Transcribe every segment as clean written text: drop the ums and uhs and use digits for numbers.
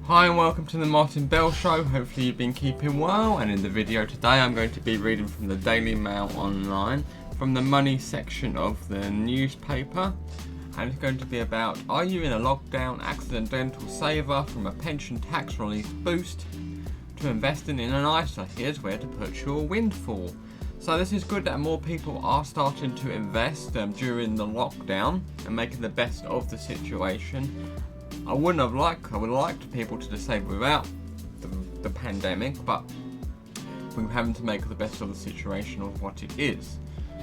Hi and welcome to the Martin Bell Show. Hopefully you've been keeping well, and in the video today I'm going to be reading from the Daily Mail online from the money section of the newspaper, and it's going to be about: are you in a lockdown accidental saver from a pension tax relief boost to investing in an ISA? Here's where to put your windfall. So this is good that more people are starting to invest during the lockdown and making the best of the situation. I would have liked people to just save without the pandemic, but we're having to make the best of the situation of what it is.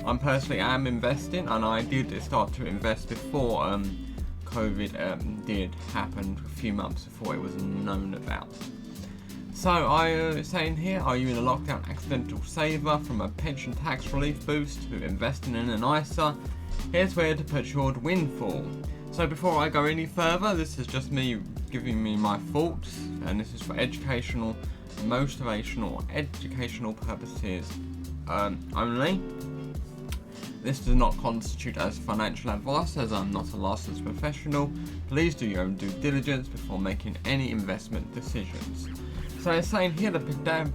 I personally am investing, and I did start to invest before COVID did happen, a few months before it was known about. So I saying here, are you in a lockdown accidental saver from a pension tax relief boost to investing in an ISA? Here's where to put your windfall. So before I go any further, this is just me giving me my thoughts, and this is for educational, motivational, educational purposes only. This does not constitute as financial advice, as I'm not a licensed professional. Please do your own due diligence before making any investment decisions. So it's saying here, the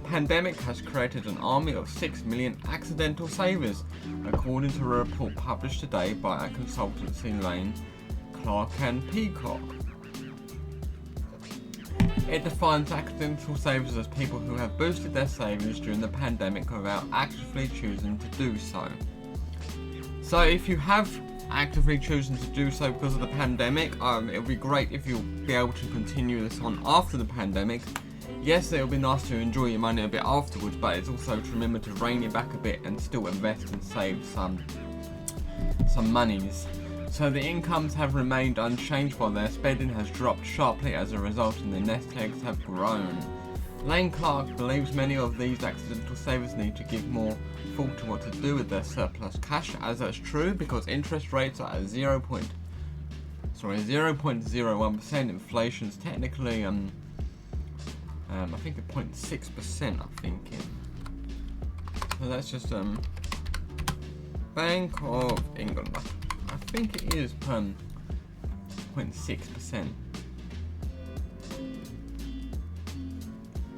pandemic has created an army of 6 million accidental savers, according to a report published today by a consultancy Lane, Clark and Peacock. It defines accidental savers as people who have boosted their savings during the pandemic without actively choosing to do so. So if you have actively chosen to do so because of the pandemic, it would be great if you'll be able to continue this on after the pandemic. Yes, it would be nice to enjoy your money a bit afterwards, but it's also to remember to rein it back a bit and still invest and save some monies. So the incomes have remained unchanged while their spending has dropped sharply as a result, and the nest eggs have grown. Lane Clark believes many of these accidental savers need to give more thought to what to do with their surplus cash, as that's true because interest rates are at 0.01%. Inflation's technically I think at 0.6%, I'm thinking. So that's just Bank of England. I think it is 0.6%.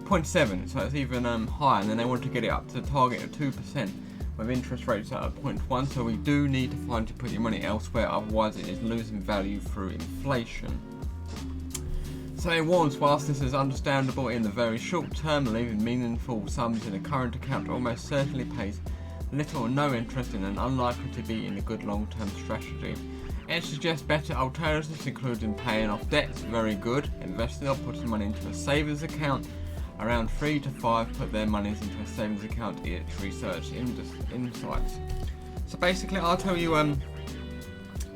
0.7, so it's even higher, and then they want to get it up to the target of 2% with interest rates at 0.1, so we do need to find to put your money elsewhere, otherwise it is losing value through inflation. So it warns, whilst this is understandable in the very short term, leaving meaningful sums in a current account almost certainly pays little or no interest and unlikely to be in a good long-term strategy. It suggests better alternatives, including paying off debts, very good, investing or putting money into a savings account. Around 3 to 5 put their monies into a savings account, its research insights. So basically I'll tell you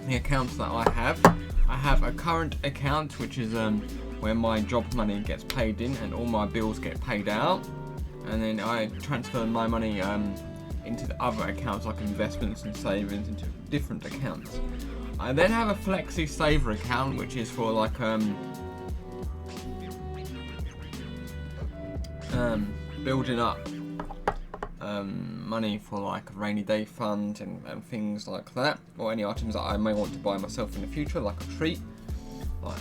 the accounts that I have. I have a current account, which is where my job money gets paid in and all my bills get paid out, and then I transfer my money into the other accounts like investments and savings into different accounts. I then have a flexi saver account, which is for like building up money for like a rainy day fund and things like that, or any items that I may want to buy myself in the future, like a treat, or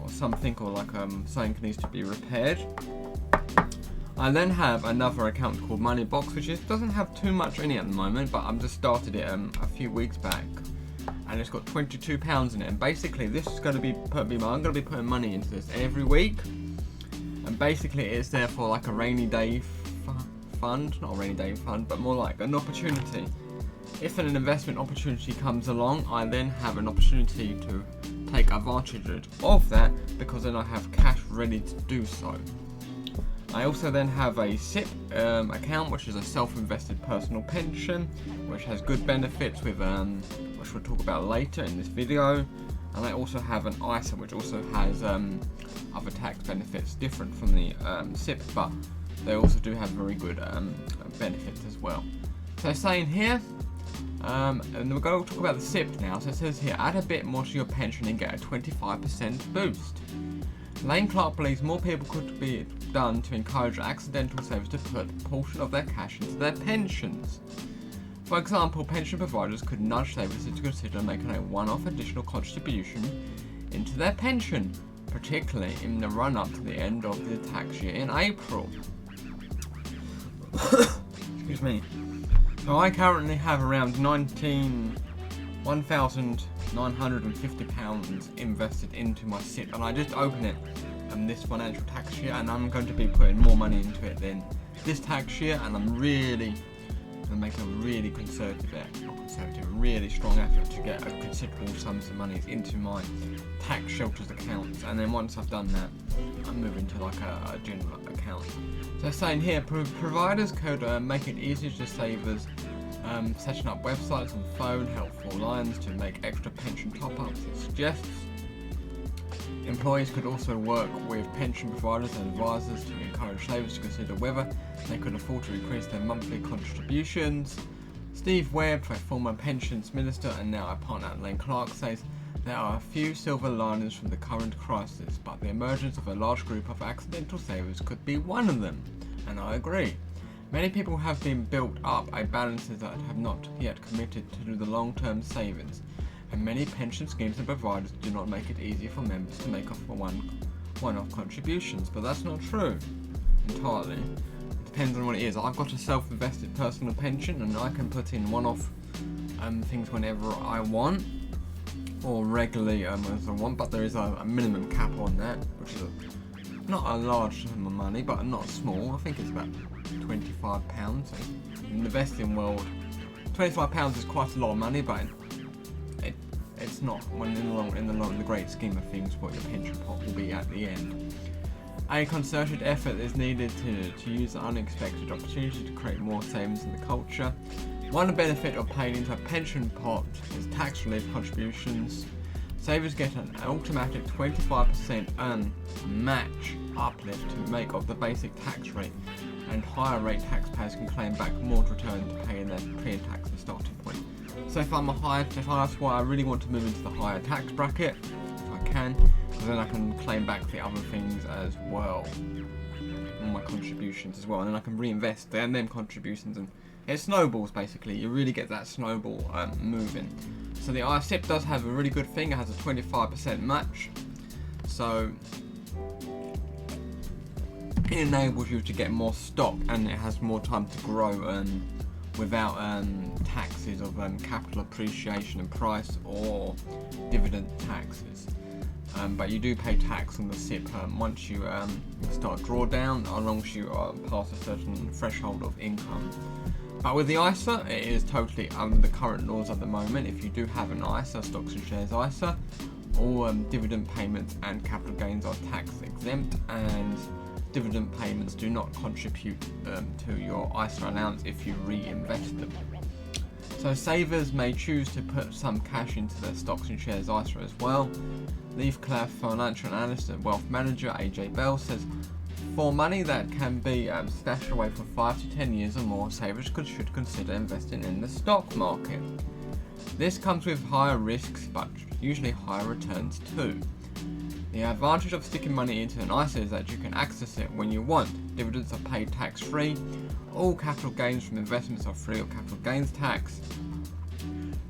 something, or like something needs to be repaired. I then have another account called Money Box, which doesn't have too much in it at the moment, but I've just started it a few weeks back, and it's got £22 in it. And basically, this is going to be I'm going to be putting money into this every week, and basically it's there for like a rainy day fund, not a rainy day fund, but more like an opportunity. If an investment opportunity comes along, I then have an opportunity to take advantage of that, because then I have cash ready to do so. I also then have a SIPP account, which is a self-invested personal pension, which has good benefits with which we'll talk about later in this video. And I also have an ISA, which also has other tax benefits different from the SIPP, but they also do have very good benefits as well. So saying here, and we're going to talk about the SIPP now. So it says here, add a bit more to your pension and get a 25% boost. Lane Clark believes more people could be done to encourage accidental savers to put a portion of their cash into their pensions. For example, pension providers could nudge savers to consider making a one-off additional contribution into their pension, particularly in the run-up to the end of the tax year in April. Excuse me. So I currently have around £1,950 invested into my SIPP, and I just opened it this financial tax year, and I'm going to be putting more money into it than this tax year, and I'm really going to make a really really strong effort to get a considerable sums of money into my tax shelters accounts, and then once I've done that, I'm moving to like a general account. So saying here, providers could make it easier to savers setting up websites on phone, helpful lines to make extra pension top-ups, it suggests. Employees could also work with pension providers and advisors to encourage savers to consider whether they could afford to increase their monthly contributions. Steve Webb, a former pensions minister and now a partner at Lane Clark, says there are a few silver linings from the current crisis, but the emergence of a large group of accidental savers could be one of them, and I agree. Many people have been built up a balances that have not yet committed to the long-term savings, and many pension schemes and providers do not make it easy for members to make off for one-off contributions, but that's not true entirely. It depends on what it is. I've got a self-invested personal pension, and I can put in one-off things whenever I want, or regularly as I want, but there is a minimum cap on that, which is not a large sum of money, but not small. I think it's about £25. So in the investing world, £25 is quite a lot of money, but it's not when in the great scheme of things what your pension pot will be at the end. A concerted effort is needed to use the unexpected opportunity to create more savings in the culture. One benefit of paying into a pension pot is tax relief contributions. Savers get an automatic 25% match uplift to make of the basic tax rate, and higher rate taxpayers can claim back more to return to pay in their pre-tax starting point. So if that's why I really want to move into the higher tax bracket, if I can, because then I can claim back the other things as well, all my contributions as well, and then I can reinvest them contributions, and it snowballs basically. You really get that snowball moving. So the SIPP does have a really good thing. It has a 25% match, so it enables you to get more stock, and it has more time to grow without taxes of capital appreciation and price or dividend taxes. But you do pay tax on the SIPP once you start drawdown, as long as you are past a certain threshold of income. But with the ISA, it is totally under the current laws at the moment. If you do have an ISA, stocks and shares ISA, all dividend payments and capital gains are tax exempt, and dividend payments do not contribute to your ISA allowance if you reinvest them. So savers may choose to put some cash into their stocks and shares ISA as well. Leaf Clough financial analyst and wealth manager AJ Bell says, for money that can be stashed away for 5 to 10 years or more, savers should consider investing in the stock market. This comes with higher risks, but usually higher returns too. The advantage of sticking money into an ISA is that you can access it when you want. Dividends are paid tax-free. All capital gains from investments are free of capital gains tax.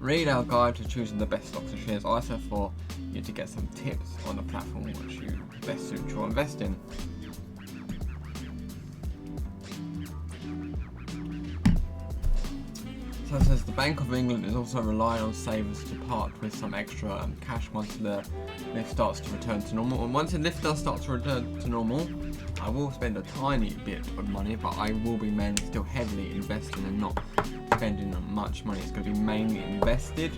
Read our guide to choosing the best stocks and shares ISA for you to get some tips on the platform which you best suit your investing. So it says the Bank of England is also relying on savers to part with some extra cash once the lift starts to return to normal. And once the lift does start to return to normal, I will spend a tiny bit of money, but I will be mainly still heavily investing and not spending much money. It's going to be mainly invested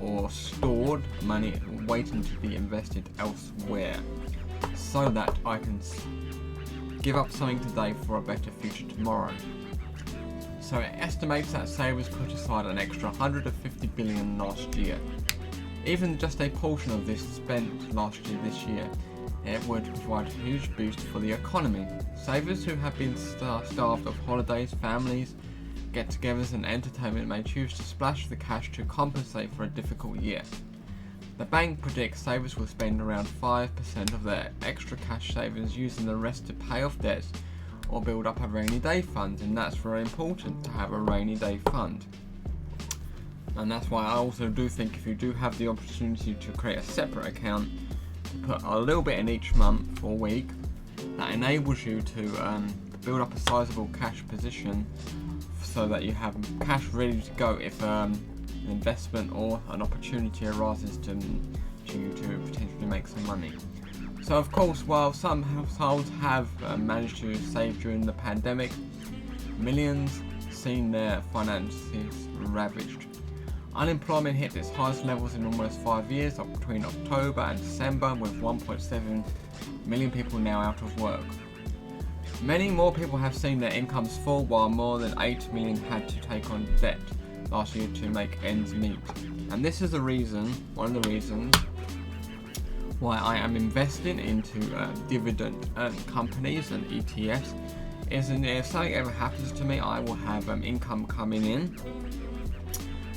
or stored money waiting to be invested elsewhere, so that I can give up something today for a better future tomorrow. So it estimates that savers put aside an extra $150 billion last year. Even just a portion of this spent last year this year, it would provide a huge boost for the economy. Savers who have been starved of holidays, families, get-togethers and entertainment may choose to splash the cash to compensate for a difficult year. The bank predicts savers will spend around 5% of their extra cash savings using the rest to pay off debts or build up a rainy day fund, and that's very important to have a rainy day fund. And that's why I also do think if you do have the opportunity to create a separate account to put a little bit in each month or week. That enables you to build up a sizable cash position so that you have cash ready to go if an investment or an opportunity arises to potentially make some money. So of course, while some households have managed to save during the pandemic, millions seen their finances ravaged. Unemployment hit its highest levels in almost 5 years, up between October and December, with 1.7 million people now out of work. Many more people have seen their incomes fall, while more than 8 million had to take on debt last year to make ends meet. And this is one of the reasons why I am investing into dividend companies and ETFs. If something ever happens to me, I will have income coming in.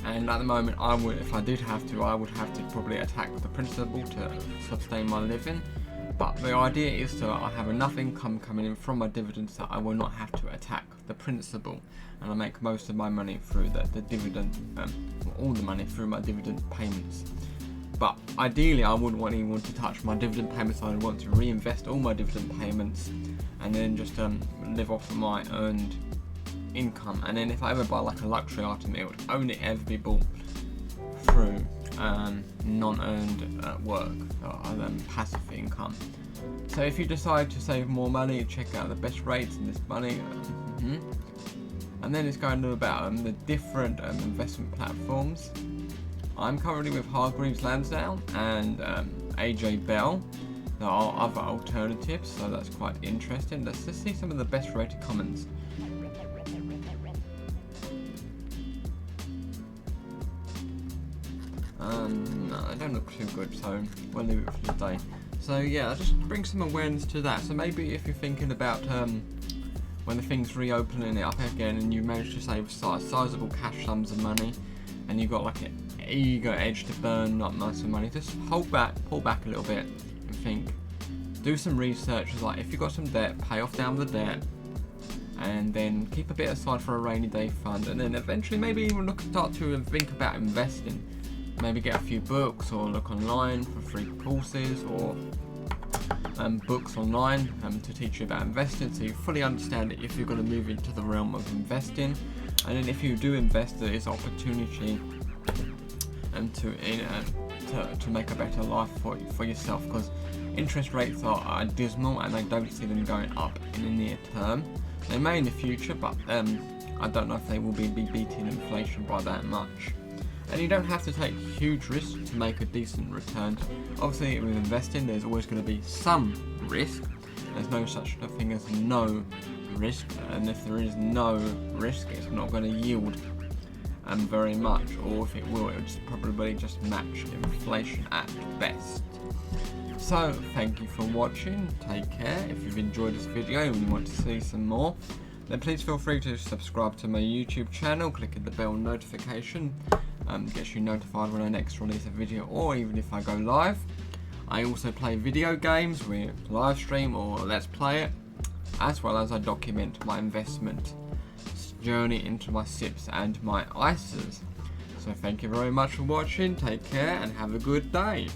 And at the moment, if I did have to, I would have to probably attack the principal to sustain my living. But the idea is to I have enough income coming in from my dividends that I will not have to attack the principal, and I make most of my money through the dividend, all the money through my dividend payments. But ideally, I wouldn't want anyone to touch my dividend payments. I would want to reinvest all my dividend payments and then just live off of my earned income. And then if I ever buy like a luxury item, it would only ever be bought through non-earned work or passive income. So if you decide to save more money, check out the best rates in this money. And then it's going to about the different investment platforms. I'm currently with Hargreaves Lansdown and AJ Bell. There are other alternatives, so that's quite interesting. Let's just see some of the best rated comments. No, they don't look too good, so we'll leave it for today. So yeah, I'll just bring some awareness to that. So maybe if you're thinking about when the things reopening it up again and you manage to save sizable cash sums of money, and you've got like an ego edge to burn up most of the money, just pull back a little bit and think. Do some research, like if you've got some debt, pay off down the debt, and then keep a bit aside for a rainy day fund, and then eventually maybe even start to think about investing. Maybe get a few books or look online for free courses or books online to teach you about investing, so you fully understand it if you're going to move into the realm of investing. And then if you do invest, there is opportunity to make a better life for yourself, because interest rates are dismal and I don't see them going up in the near term. They may in the future, but I don't know if they will be beating inflation by that much. And you don't have to take huge risks to make a decent return. Obviously with investing there's always going to be some risk. There's no such thing as no risk, and if there is no risk it's not going to yield very much, or if it will, it'll probably just match inflation at best. So thank you for watching, take care. If you've enjoyed this video and you want to see some more, then please feel free to subscribe to my YouTube channel, clicking the bell notification. Gets you notified when I next release a video, or even if I go live. I also play video games with live stream or let's play it, as well as I document my investment journey into my SIPPs and my ISAs. So thank you very much for watching, take care and have a good day.